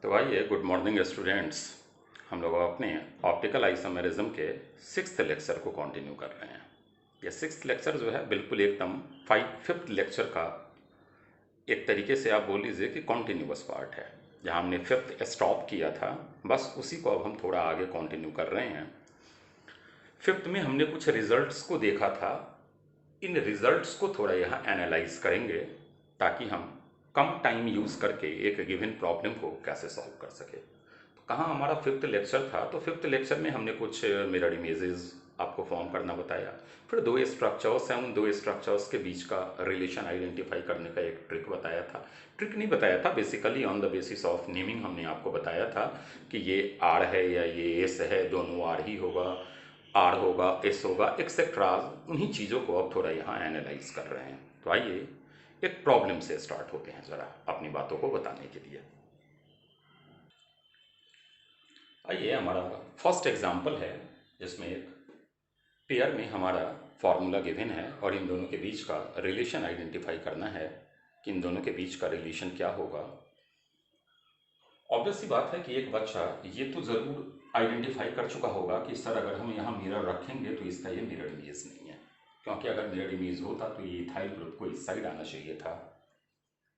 तो आइए, good morning students. हम लोग अपने ऑप्टिकल आइसोमेरिज्म के सिक्स्थ लेक्चर को कंटिन्यू कर रहे हैं। ये सिक्स्थ लेक्चर जो है बिल्कुल एकदम फिफ्थ लेक्चर का एक तरीके से आप बोल लीजिए कि कॉन्टिन्यूअस पार्ट है। जहाँ हमने फिफ्थ स्टॉप किया था, बस उसी को अब हम थोड़ा आगे कंटिन्यू कर रहे हैं। फिफ्थ में हमने कुछ रिजल्ट्स को देखा था। इन रिजल्ट्स को थोड़ा यहाँ एनालाइज करेंगे ताकि हम कम टाइम यूज़ करके एक गिवन प्रॉब्लम को कैसे सॉल्व कर सके। तो कहाँ हमारा फिफ्थ लेक्चर था, तो फिफ्थ लेक्चर में हमने कुछ मिरर इमेजेस आपको फॉर्म करना बताया। फिर दो स्ट्रक्चर्स हैं, उन दो स्ट्रक्चर्स के बीच का रिलेशन आइडेंटिफाई करने का एक ट्रिक बताया था। ट्रिक नहीं बताया था, basically on the basis of naming हमने आपको बताया था कि ये आर है या ये एस है, दोनों आर ही होगा, आर होगा, एस होगा, एक्सेट्रा। उन्हीं चीज़ों को अब थोड़ा यहाँ एनालाइज कर रहे हैं। तो आइए एक प्रॉब्लम से स्टार्ट होते हैं ज़रा अपनी बातों को बताने के लिए। आइए, हमारा फर्स्ट एग्जांपल है जिसमें एक पेयर में हमारा फॉर्मूला गिवन है और इन दोनों के बीच का रिलेशन आइडेंटिफाई करना है कि इन दोनों के बीच का रिलेशन क्या होगा। ऑब्वियस सी बात है कि एक बच्चा ये तो ज़रूर आइडेंटिफाई कर चुका होगा कि सर अगर हम यहाँ मिरर रखेंगे तो इसका ये मिरर इमेज नहीं है, क्योंकि अगर मिरर इमेज होता तो ये इथाइल ग्रुप को इस साइड आना चाहिए था।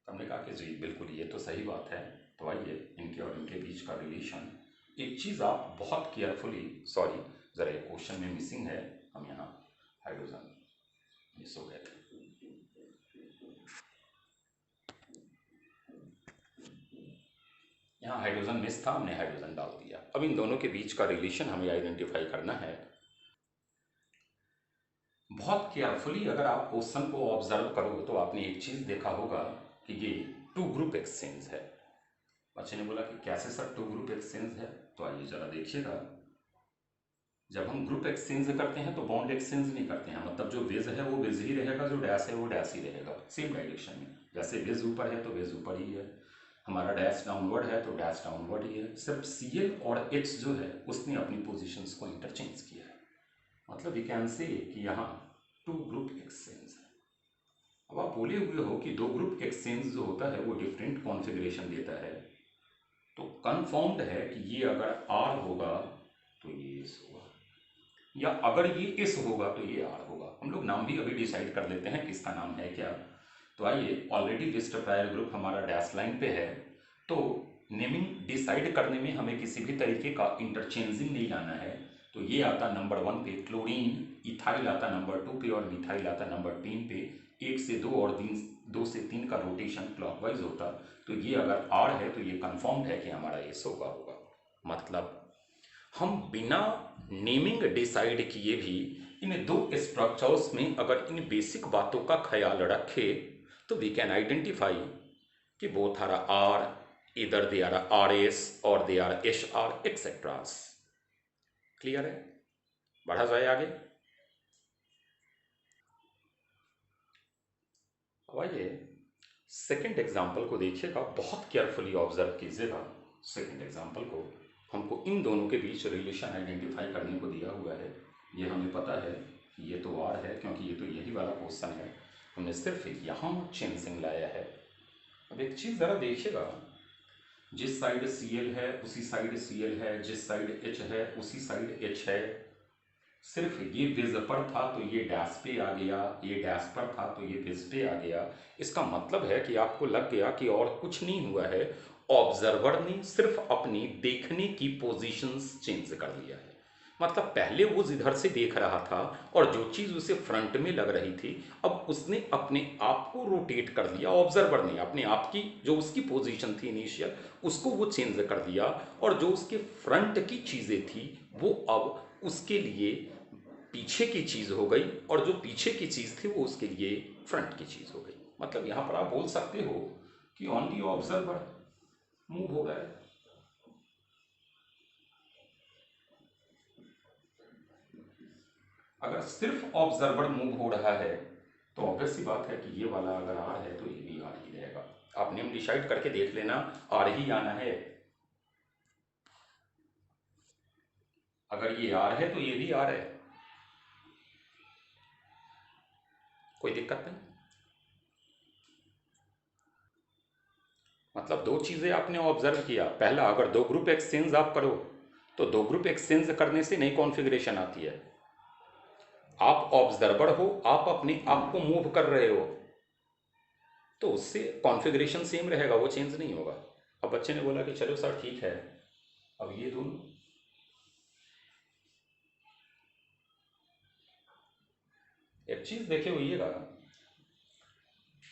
हमने कहा कि जी बिल्कुल ये तो सही बात है। तो आइए इनके और इनके बीच का रिलेशन, एक चीज़ आप बहुत केयरफुली, सॉरी ज़रा एक क्वेश्चन में मिसिंग है, हम यहाँ हाइड्रोजन मिस हो गए थे। यहाँ हाइड्रोजन मिस था, हमने हाइड्रोजन डाल दिया। अब इन दोनों के बीच का रिलेशन हमें आइडेंटिफाई करना है। बहुत केयरफुली अगर आप क्वेश्चन को ऑब्जर्व करो तो आपने एक चीज़ देखा होगा कि ये टू ग्रुप एक्सचेंज है। बच्चे ने बोला कि कैसे सर टू ग्रुप एक्सचेंज है, तो आइए ज़रा देखिएगा। जब हम ग्रुप एक्सचेंज करते हैं तो बॉन्ड एक्सचेंज नहीं करते हैं, मतलब जो वेज है वो वेज ही रहेगा, जो डैश है वो डैश ही रहेगा, सेम डायरेक्शन में। जैसे वेज ऊपर है तो वेज ऊपर ही है, हमारा डैश डाउनवर्ड है तो डैश डाउनवर्ड ही है। सिर्फ सी और एच जो है उसने अपनी पोजिशंस को इंटरचेंज किया है। मतलब वी कैन से कि यहाँ टू ग्रुप एक्सचेंज है। अब आप बोले हुए हो कि दो ग्रुप एक्सचेंज जो होता है वो डिफरेंट कॉन्फ़िगरेशन देता है, तो कन्फर्म्ड है कि ये अगर आर होगा तो ये एस होगा, या अगर ये एस होगा तो ये आर होगा। हम लोग नाम भी अभी डिसाइड कर लेते हैं किसका नाम है क्या। तो आइए, ऑलरेडी लिस्ट प्रायर ग्रुप हमारा डैश लाइन पे है, तो नेमिंग डिसाइड करने में हमें किसी भी तरीके का इंटरचेंजिंग नहीं लाना है। तो ये आता नंबर 1 पे क्लोरीन, इथाइल आता नंबर 2 पे और मिथाइल आता नंबर 3 पे। 1 से 2 और 2 से 3 का रोटेशन क्लॉकवाइज होता। तो ये अगर आर है तो ये कंफर्म्ड है कि हमारा एस होगा। मतलब हम बिना नेमिंग डिसाइड किए भी इन दो स्ट्रक्चर्स में अगर इन बेसिक बातों का ख्याल रखे तो वी कैन आइडेंटिफाई कि बोथ आर आर, इधर दे आर आर एस और they R S R etceteras. Clear है? बढ़ा जाए आगे। अब आइए सेकेंड एग्जाम्पल को देखिएगा, बहुत केयरफुली ऑब्जर्व कीजिएगा सेकेंड एग्जाम्पल को। हमको इन दोनों के बीच रिलेशन आइडेंटिफाई करने को दिया हुआ है। ये हमें पता है कि ये तो आर है, क्योंकि ये तो यही वाला क्वेश्चन है, हमने सिर्फ यहाँ चेंजिंग लाया है। अब एक चीज़ ज़रा देखिएगा, जिस साइड Cl है उसी साइड Cl है, जिस साइड H है उसी साइड H है। सिर्फ ये विज पर था तो ये डैश पे आ गया, ये डैश पर था तो ये विज पे आ गया। इसका मतलब है कि आपको लग गया कि और कुछ नहीं हुआ है, ऑब्जर्वर ने सिर्फ अपनी देखने की पोजीशंस चेंज कर लिया है। मतलब पहले वो जिधर से देख रहा था और जो चीज़ उसे फ्रंट में लग रही थी, अब उसने अपने आप को रोटेट कर लिया। ऑब्जर्वर ने अपने आप की जो उसकी पोजीशन थी इनिशियल, उसको वो चेंज कर दिया, और जो उसके फ्रंट की चीज़ें थी वो अब उसके लिए पीछे की चीज़ हो गई, और जो पीछे की चीज़ थी वो उसके लिए फ्रंट की चीज़ हो गई। मतलब यहाँ पर आप बोल सकते हो कि ओनली ऑब्जर्वर मूव हो गया। अगर सिर्फ ऑब्जर्वर मूव हो रहा है तो ऑब्वियस सी बात है कि ये वाला अगर आर है तो ये भी आर ही रहेगा। आप नेम डिसाइड करके देख लेना, आर ही आना है। अगर ये आर है तो ये भी आर है, कोई दिक्कत नहीं। मतलब दो चीज़ें आपने ऑब्जर्व किया। पहला, अगर दो ग्रुप एक्सचेंज आप करो तो दो ग्रुप एक्सचेंज करने से नई कॉन्फ़िगरेशन आती है। आप ऑब्जर्वर हो, आप अपने आप को मूव कर रहे हो, तो उससे कॉन्फ़िगरेशन सेम रहेगा, वो चेंज नहीं होगा। अब बच्चे ने बोला कि चलो सर ठीक है, अब ये दोनों एक चीज़ देखे हुईएगा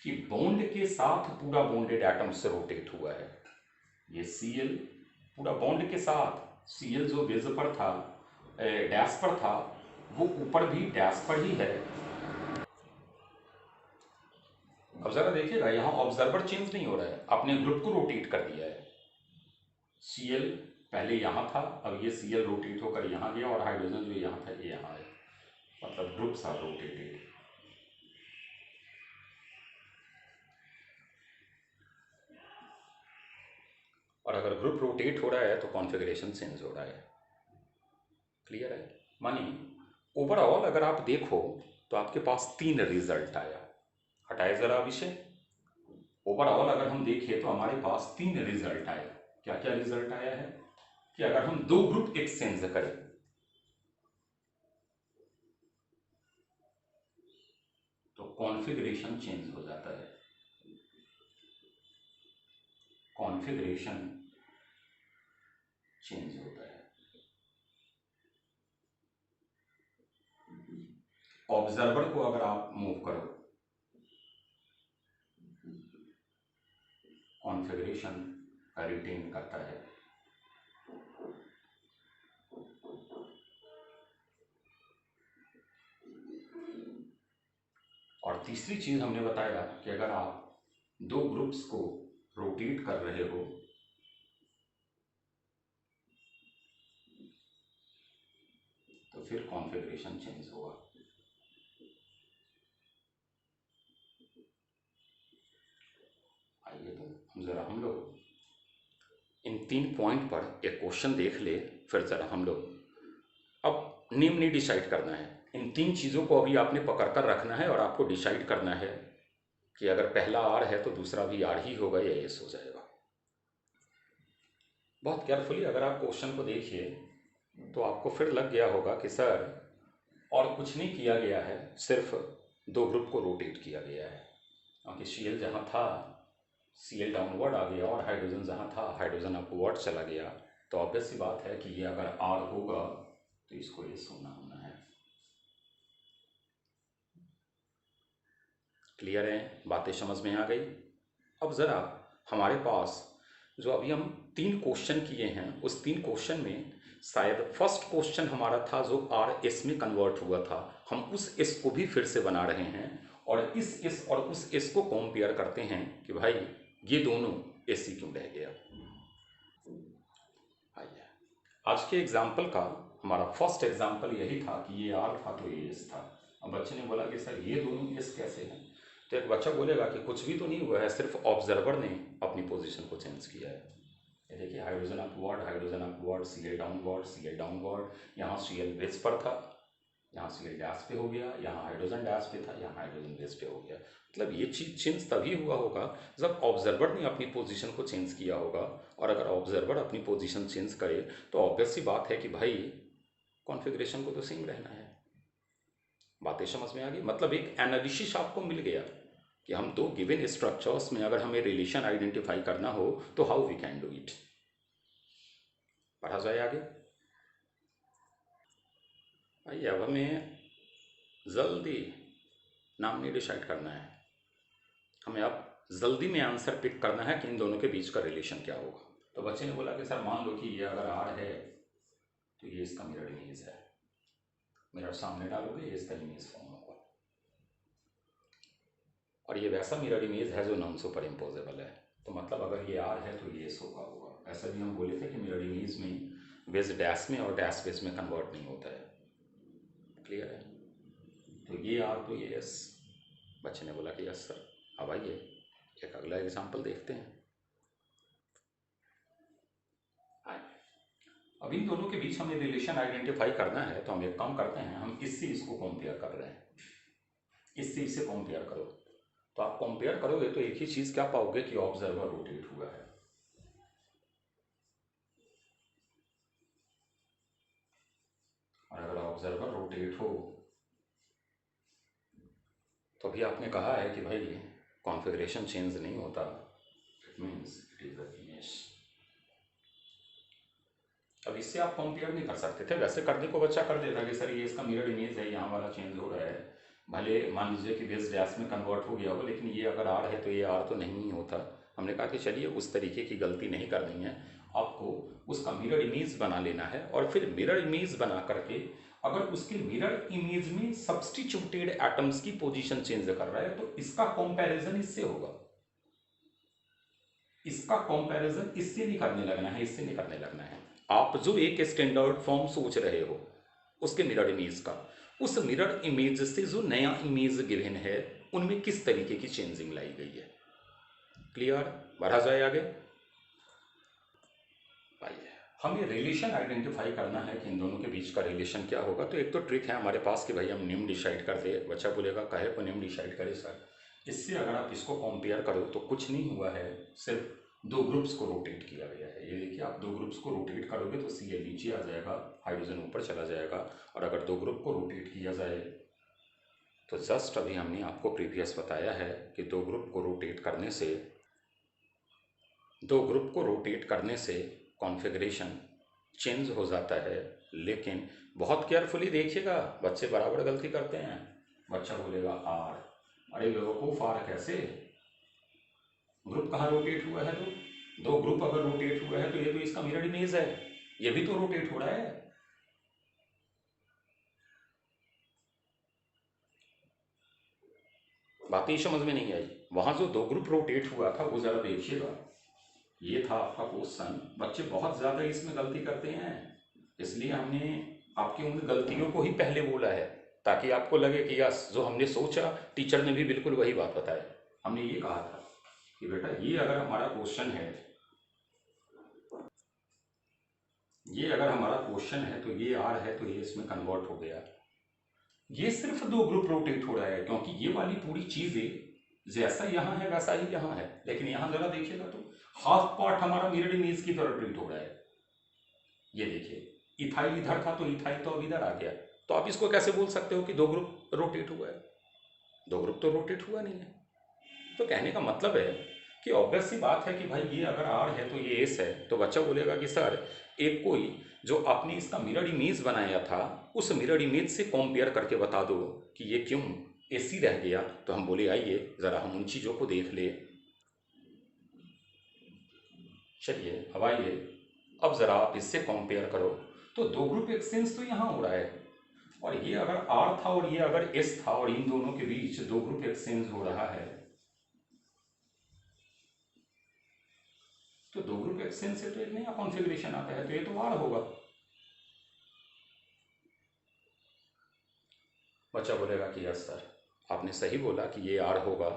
कि बॉन्ड के साथ पूरा बॉन्डेड एटम से रोटेट हुआ है। ये Cl पूरा बॉन्ड के साथ, Cl जो बेस पर था, डैश पर था, वो ऊपर भी डैश पर ही है। अब जरा देखिएगा, यहाँ ऑब्जर्वर चेंज नहीं हो रहा है, आपने ग्रुप को रोटेट कर दिया है। Cl पहले यहाँ था, अब ये Cl रोटेट होकर यहाँ गया और हाइड्रोजन जो यहाँ था ये यहाँ है, मतलब ग्रुप्स आर रोटेटेड। और अगर ग्रुप रोटेट हो रहा है तो कॉन्फ़िगरेशन चेंज हो रहा है। क्लियर है? मानिए ओवरऑल अगर आप देखो तो आपके पास 3 रिजल्ट आया। हटाए जरा विषय। ओवरऑल अगर हम देखें तो हमारे पास 3 रिजल्ट आया। क्या क्या रिजल्ट आया है कि अगर हम दो ग्रुप एक्सचेंज करें तो कॉन्फ़िगरेशन चेंज हो जाता है। कॉन्फ़िगरेशन चेंज होता है। ऑब्जर्वर को अगर आप मूव करो, कॉन्फ़िगरेशन रिटेन करता है। और तीसरी चीज़ हमने बताया कि अगर आप दो ग्रुप्स को रोटेट कर रहे हो तो फिर कॉन्फ़िगरेशन चेंज होगा। आइए तो ज़रा हम लोग इन 3 पॉइंट पर एक क्वेश्चन देख ले, फिर ज़रा हम लोग अब नेम नहीं डिसाइड करना है। इन 3 चीज़ों को अभी आपने पकड़ कर रखना है और आपको डिसाइड करना है कि अगर पहला आर है तो दूसरा भी आर ही होगा या एस हो जाएगा। बहुत केयरफुली अगर आप क्वेश्चन को देखिए तो आपको फिर लग गया होगा कि सर और कुछ नहीं किया गया है, सिर्फ दो ग्रुप को रोटेट किया गया है। क्योंकि Cl जहाँ था Cl डाउनवर्ड आ गया और हाइड्रोजन जहाँ था हाइड्रोजन अपवर्ड चला गया, तो ऑब्वियस सी बात है कि ये अगर आर होगा तो इसको ये होना है। क्लियर है? बातें समझ में आ गई? अब ज़रा हमारे पास जो अभी हम 3 क्वेश्चन किए हैं उस 3 क्वेश्चन में शायद फर्स्ट क्वेश्चन हमारा था जो आर एस में कन्वर्ट हुआ था, हम उस एस को भी फिर से बना रहे हैं और इस एस और उस एस को कंपेयर करते हैं कि भाई ये दोनों एस ही क्यों रह गया। आइए, आज के एग्जाम्पल का हमारा फर्स्ट एग्जाम्पल यही था कि ये आर था तो ये एस था। अब बच्चे ने बोला कि सर ये दोनों एस कैसे हैं, तो एक बच्चा बोलेगा कि कुछ भी तो नहीं हुआ है, सिर्फ ऑब्जर्वर ने अपनी पोजीशन को चेंज किया है। ये देखिए हाइड्रोजन अपवर्ड, Cl डाउनवर्ड, यहाँ Cl बेस पर था, यहाँ Cl डैश पे हो गया, यहाँ हाइड्रोजन डैश पे था, यहाँ हाइड्रोजन बेस पे हो गया। मतलब ये चीज़ चेंज तभी हुआ होगा जब ऑब्जर्वर ने अपनी पोजीशन को चेंज किया होगा। और अगर ऑब्जर्वर अपनी पोजीशन चेंज करे तो ऑब्वियस सी बात है कि भाई कॉन्फ़िगरेशन को तो सेम रहना है। बातें समझ में आ गई? मतलब एक एनालिसिस आपको मिल गया कि हम दो गिवन स्ट्रक्चर्स में अगर हमें रिलेशन आइडेंटिफाई करना हो तो how we can do it. पढ़ा जाए आगे। आइए, अब हमें जल्दी नाम नहीं डिसाइड करना है, हमें अब जल्दी में आंसर पिक करना है कि इन दोनों के बीच का रिलेशन क्या होगा। तो बच्चे ने बोला कि सर मान लो कि ये अगर आर है तो ये इसका मिरर इमेज है, मिरर सामने डालोगे ये इसका इमेज फॉर्म होगा, और ये वैसा मिरर इमेज है जो नॉन सुपर इम्पोजेबल है। तो मतलब अगर ये आर है तो ये एस होगा। ऐसा भी हम बोले थे कि मिरर इमेज में बेस डैश में और डैश बेस में कन्वर्ट नहीं होता है। क्लियर है? तो ये आर तो ये एस। बच्चे ने बोला कि यस सर। अब आइए एक अगला एग्जाम्पल देखते हैं। अब इन दोनों के बीच हमें रिलेशन आइडेंटिफाई करना है, तो हम एक काम करते हैं, हम इससे इसको कंपेयर कर रहे हैं, इससे इसे कंपेयर करो। तो आप कंपेयर करोगे तो एक ही चीज क्या पाओगे कि ऑब्जर्वर रोटेट हुआ है। और अगर ऑब्जर्वर रोटेट हो तो अभी आपने कहा है कि भाई कॉन्फ़िगरेशन चेंज नहीं होता, it means it is a image. अब इससे आप कंपेयर नहीं कर सकते थे, वैसे करने को बच्चा कर देता कि सर ये इसका मिरर इमेज है, यहाँ वाला चेंज हो रहा है, भले मान लीजिए कि बेस डैश में कन्वर्ट हो गया हो, लेकिन ये अगर आर है तो ये आर तो नहीं होता। हमने कहा कि चलिए उस तरीके की गलती नहीं करनी है, आपको उसका मिरर इमेज बना लेना है और फिर मिरर इमेज बना करके अगर उसके मिरर इमेज में सब्स्टिट्यूटेड एटम्स की पोजीशन चेंज कर रहा है तो इसका कंपैरिजन इससे होगा। इसका कंपैरिजन इससे नहीं करने लगना है, इससे नहीं करने लगना है। आप जो एक स्टैंडर्ड फॉर्म सोच रहे हो उसके मिरर इमेज का, उस मिरर इमेज से जो नया इमेज गिवन है उनमें किस तरीके की चेंजिंग लाई गई है। क्लियर? बढ़ा जाए आगे। आइए हमें रिलेशन आइडेंटिफाई करना है कि इन दोनों के बीच का रिलेशन क्या होगा। तो एक तो ट्रिक है हमारे पास कि भाई हम नेम डिसाइड कर दे। बच्चा बोलेगा काहे को नेम डिसाइड करे सर? इससे अगर आप इसको कंपेयर करो तो कुछ नहीं हुआ है, सिर्फ दो ग्रुप्स को रोटेट किया गया है। ये देखिए, आप दो ग्रुप्स को रोटेट करोगे तो Cl नीचे आ जाएगा, हाइड्रोजन ऊपर चला जाएगा। और अगर दो ग्रुप को रोटेट किया जाए तो जस्ट अभी हमने आपको प्रीवियस बताया है कि दो ग्रुप को रोटेट करने से कॉन्फ़िगरेशन चेंज हो जाता है। लेकिन बहुत केयरफुली देखिएगा, बच्चे बराबर गलती करते हैं। बच्चा बोलेगा आर, अरे बेवकूफ़ आर कैसे? ग्रुप कहाँ रोटेट हुआ है? तो दो ग्रुप अगर रोटेट हुआ है तो ये तो इसका मिरर इमेज है, ये भी तो रोटेट हो रहा है। बात ही समझ में नहीं आई। वहां जो दो ग्रुप रोटेट हुआ था वो जरा देखिएगा, ये था आपका क्वेश्चन। बच्चे बहुत ज्यादा इसमें गलती करते हैं, इसलिए हमने आपकी उन गलतियों को ही पहले बोला है ताकि आपको लगे कि यस, जो हमने सोचा टीचर ने भी बिल्कुल वही बात बताई। हमने ये कहा था कि बेटा ये अगर हमारा क्वेश्चन है, तो ये आर है तो ये इसमें कन्वर्ट हो गया। ये सिर्फ दो ग्रुप रोटेट हो रहा है क्योंकि ये वाली पूरी चीजें जैसा यहाँ है वैसा ही यहाँ है। लेकिन यहाँ जरा देखिएगा तो हाफ पार्ट हमारा मिरर इमेज की तरह ट्रीट हो रहा है। ये देखिए, इथाइल इधर था तो इथाइल तो अब इधर आ गया। तो आप इसको कैसे बोल सकते हो कि दो ग्रुप रोटेट हुआ है? दो ग्रुप तो रोटेट हुआ नहीं है। तो कहने का मतलब है कि ऑब्वियस सी बात है कि भाई ये अगर आर है तो ये एस है। तो बच्चा बोलेगा कि सर एक कोई जो आपने इसका मिरर इमेज बनाया था उस मिरर इमेज से कंपेयर करके बता दो कि ये क्यों एसी रह गया। तो हम बोले आइए जरा हम उन चीज़ों को देख ले। चलिए अब आइए, अब जरा आप इससे कंपेयर करो तो दो ग्रुप एक्सचेंज तो यहाँ हो रहा है, और ये अगर आर था और ये अगर एस था और इन दोनों के बीच दो ग्रुप एक्सचेंज हो रहा है तो दो ग्रुप एक्सचेंज से तो एक नया कॉन्फ़िगरेशन आता है, तो ये तो आर होगा। बच्चा बोलेगा कि यस सर, आपने सही बोला कि ये आर होगा,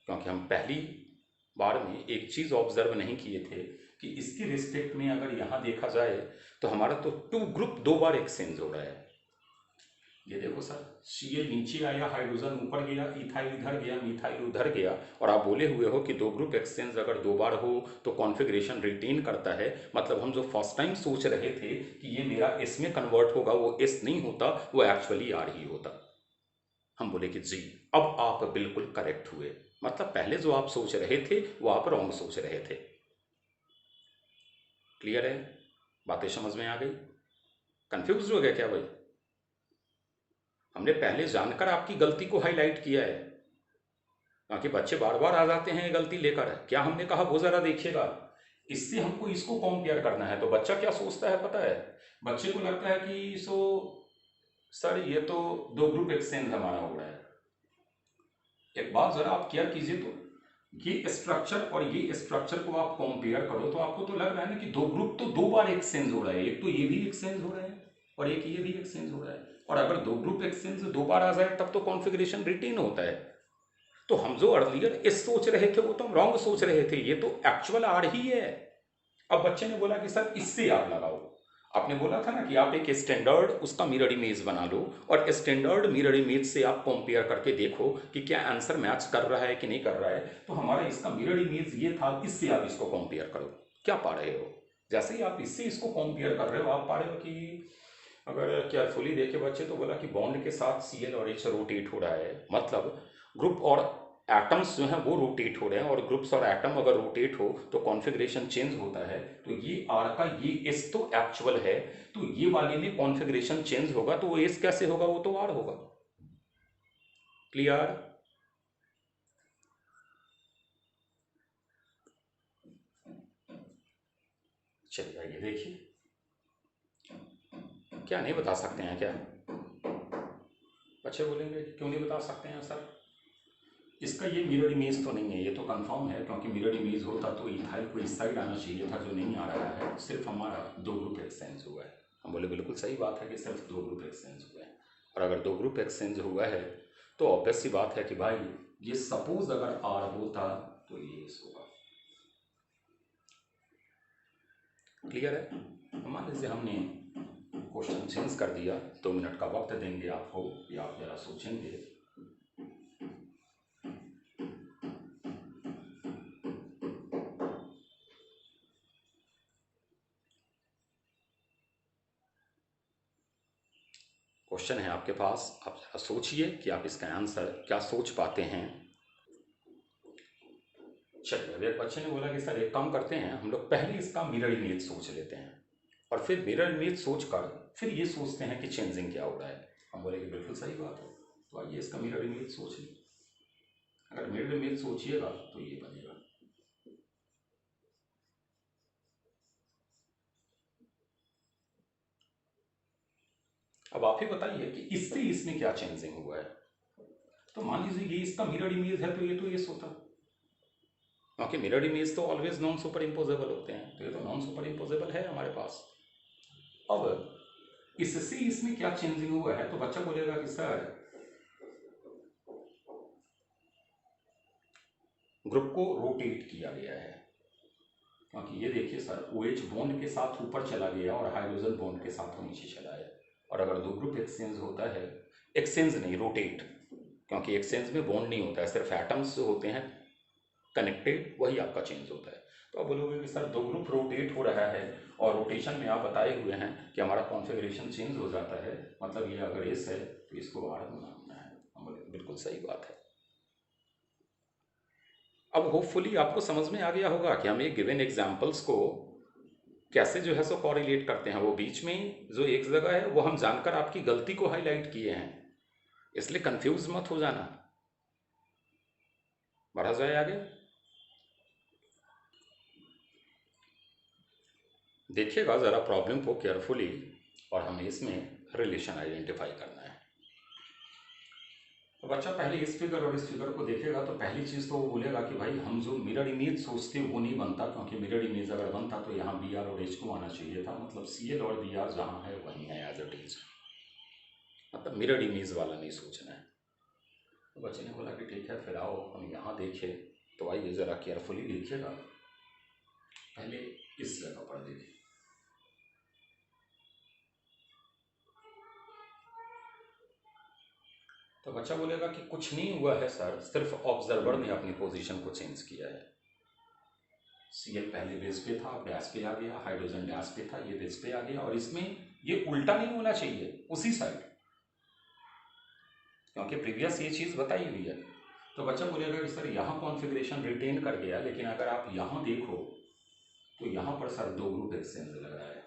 क्योंकि हम पहली बार में एक चीज़ ऑब्जर्व नहीं किए थे कि इसके रिस्पेक्ट में अगर यहाँ देखा जाए तो हमारा तो टू ग्रुप दो बार एक्सचेंज हो रहा है। ये देखो सर, Cl नीचे आया, हाइड्रोजन ऊपर गया, इथाइल इधर गया, मिथाइल उधर गया, और आप बोले हुए हो कि दो ग्रुप एक्सचेंज अगर दो बार हो तो कॉन्फ़िगरेशन रिटेन करता है। मतलब हम जो फर्स्ट टाइम सोच रहे थे कि ये मेरा एस में कन्वर्ट होगा वो एस नहीं होता, वो एक्चुअली आर ही होता। हम बोले कि जी, अब आप बिल्कुल करेक्ट हुए। मतलब पहले जो आप सोच रहे थे वो आप रॉन्ग सोच रहे थे। क्लियर है? बातें समझ में आ गई? कंफ्यूज हो गया क्या भाई? हमने पहले जानकर आपकी गलती को हाईलाइट किया है, क्योंकि बच्चे बार बार आ जाते हैं गलती लेकर। क्या हमने कहा वो जरा देखिएगा। इससे हमको इसको कंपेयर करना है। तो बच्चा क्या सोचता है पता है? बच्चे को लगता है कि सर ये तो दो ग्रुप एक्सचेंज हमारा हो रहा है। एक बात जरा आप केयर कीजिए, तो ये स्ट्रक्चर और ये स्ट्रक्चर को आप कंपेयर करो तो आपको तो लग रहा है ना कि दो ग्रुप तो दो बार एक्सचेंज हो रहा है। एक तो ये भी एक्सचेंज हो रहा है और एक ये भी एक्सचेंज हो रहा है। और अगर दो ग्रुप एक्सचेंज दो बार आ जाए तब तो कॉन्फ़िगरेशन रिटेन होता है। तो हम जो अर्लियर एस सोच रहे थे वो तो हम रॉन्ग सोच रहे थे, ये तो एक्चुअल आर ही है। अब बच्चे ने बोला कि सर इससे आप लगाओ। आपने बोला था ना कि आप एक स्टैंडर्ड उसका मिरर इमेज बना लो और स्टैंडर्ड मिरर इमेज से आप कंपेयर करके देखो कि क्या आंसर मैच कर रहा है कि नहीं कर रहा है। तो हमारा इसका मिरर इमेज ये था, इससे आप इसको कंपेयर करो। क्या पा रहे हो, जैसे ही आप इससे इसको कंपेयर कर रहे हो आप पा रहे हो कि अगर केयरफुली देखे बच्चे तो बोला कि बॉन्ड के साथ Cl और H रोटेट हो रहा है, मतलब ग्रुप और एटम्स जो हैं वो रोटेट हो रहे हैं, और ग्रुप्स और एटम अगर रोटेट हो तो कॉन्फ़िगरेशन चेंज होता है। तो ये आर का ये एस तो एक्चुअल है, तो ये वाले में कॉन्फ़िगरेशन चेंज होगा, तो वो एस कैसे होगा, वो तो आर होगा। क्लियर? चलिए आइए देखिए, क्या नहीं बता सकते हैं क्या? बच्चे बोलेंगे क्यों नहीं बता सकते हैं सर, इसका ये मिरर इमेज तो नहीं है, ये तो कंफर्म है, क्योंकि मिरर इमेज होता तो इथाइल को इस साइड आना चाहिए था, जो नहीं आ रहा है, सिर्फ हमारा दो ग्रुप एक्सचेंज हुआ है। हम बोले बिल्कुल सही बात है कि सिर्फ दो ग्रुप एक्सचेंज हुए हैं, और अगर दो ग्रुप एक्सचेंज हुआ है तो ऑब्वियस सी बात है कि भाई ये सपोज अगर आर होता तो ये एस होगा। क्लियर है? मान लीजिए हमने क्वेश्चन चेंज कर दिया, 2 मिनट का वक्त देंगे आपको, या आप जरा सोचेंगे। क्वेश्चन है आपके पास, आप जरा सोचिए कि आप इसका आंसर क्या सोच पाते हैं। चलिए, अब एक बच्चे ने बोला कि सर एक काम करते हैं, हम लोग पहले इसका मिरर इमेज सोच लेते हैं और फिर मिरर इमेज सोच कर फिर ये सोचते हैं कि चेंजिंग क्या हो रहा है। हम बोले कि बिल्कुल सही बात है, तो आइए इसका मिरर इमेज सोच लें। अगर मिरर इमेज सोचिएगा तो ये बनेगा। अब आप ही बताइए कि इससे इसमें क्या चेंजिंग हुआ है। तो मान लीजिए ये इसका मिरर इमेज है, तो ये सोता, क्योंकि मिरर इमेज तो ऑलवेज नॉन सुपर इम्पोजेबल होते हैं, तो ये तो नॉन सुपर इम्पोजेबल है हमारे पास। अब इससे इसमें क्या चेंजिंग हुआ है, तो बच्चा बोलेगा कि सर ग्रुप को रोटेट किया गया है, क्योंकि ये देखिए सर OH बॉन्ड के साथ ऊपर चला गया और हाइड्रोजन बॉन्ड के साथ नीचे चला है। और अगर दो ग्रुप एक्सचेंज होता है, एक्सचेंज नहीं रोटेट, क्योंकि एक्सचेंज में बॉन्ड नहीं होता है, सिर्फ एटम्स जो होते हैं कनेक्टेड वही आपका चेंज होता है। तो आप बोलोगे कि सर दो ग्रुप रोटेट हो रहा है और रोटेशन में आप बताए हुए हैं कि हमारा कॉन्फ़िगरेशन चेंज हो जाता है, मतलब ये अगर एस है तो इसको आर बनाना है। हम बोले बिल्कुल सही बात है। अब होपफुली आपको समझ में आ गया होगा कि हम एक गिवन एग्जांपल्स को कैसे जो है सो कॉरिलेट करते हैं। वो बीच में जो एक जगह है वो हम जानकर आपकी गलती को हाईलाइट किए हैं, इसलिए कंफ्यूज मत हो जाना। बढ़ा जाए आगे, देखिएगा ज़रा प्रॉब्लम को केयरफुली, और हमें इसमें रिलेशन आइडेंटिफाई करना है। तो बच्चा पहले इस फिगर और इस फिगर को देखेगा तो पहली चीज़ तो वो बोलेगा कि भाई हम जो मिरर इमेज सोचते वो नहीं बनता, क्योंकि मिरर इमेज अगर बनता तो यहाँ Br और H को आना चाहिए था, मतलब Cl और Br जहाँ है वहीं है एज इट इज, मतलब मिरर इमेज वाला नहीं सोचना है। तो बच्चे ने बोला कि ठीक है, फिर आओ हम यहाँ देखें। तो आइए ज़रा केयरफुली देखिएगा, पहले इस जगह पर देखिए। तो बच्चा बोलेगा कि कुछ नहीं हुआ है सर, सिर्फ ऑब्जर्वर ने अपनी पोजीशन को चेंज किया है। Cl पहले बेस पे था, डैश पे आ गया, हाइड्रोजन डैश पे था, ये बेस पे आ गया, और इसमें ये उल्टा नहीं होना चाहिए, उसी साइड, क्योंकि प्रीवियस ये चीज़ बताई हुई है। तो बच्चा बोलेगा कि सर यहाँ कॉन्फ़िगरेशन रिटेन कर गया, लेकिन अगर आप यहाँ देखो तो यहाँ पर सर दो ग्रुप एक्सचेंज लग रहा है।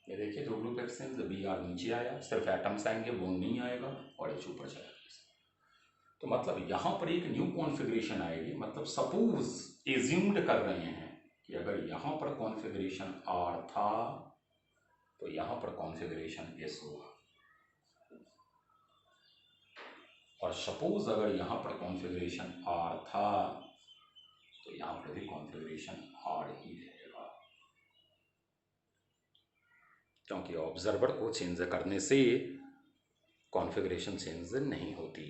ये देखिए दो ग्रुप एक्सचेंज, Br नीचे आया, सिर्फ एटम्स आएंगे, बॉन्ड नहीं आएगा, और H ऊपर चला गया। तो मतलब यहाँ पर एक न्यू कॉन्फ़िगरेशन आएगी, मतलब सपोज एज्यूम्ड कर रहे हैं कि अगर यहाँ पर कॉन्फ़िगरेशन R था तो यहाँ पर कॉन्फ़िगरेशन S होगा, और सपोज अगर यहाँ पर कॉन्फ़िगरेशन R था तो यहाँ पर भी कॉन्फ़िगरेशन R ही रहेगा, क्योंकि ऑब्जर्वर को चेंज करने से कॉन्फ़िगरेशन चेंज नहीं होती।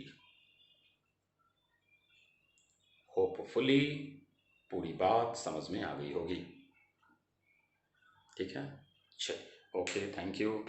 होपफुली पूरी बात समझ में आ गई होगी, ठीक है। चलिए, ओके, थैंक यू।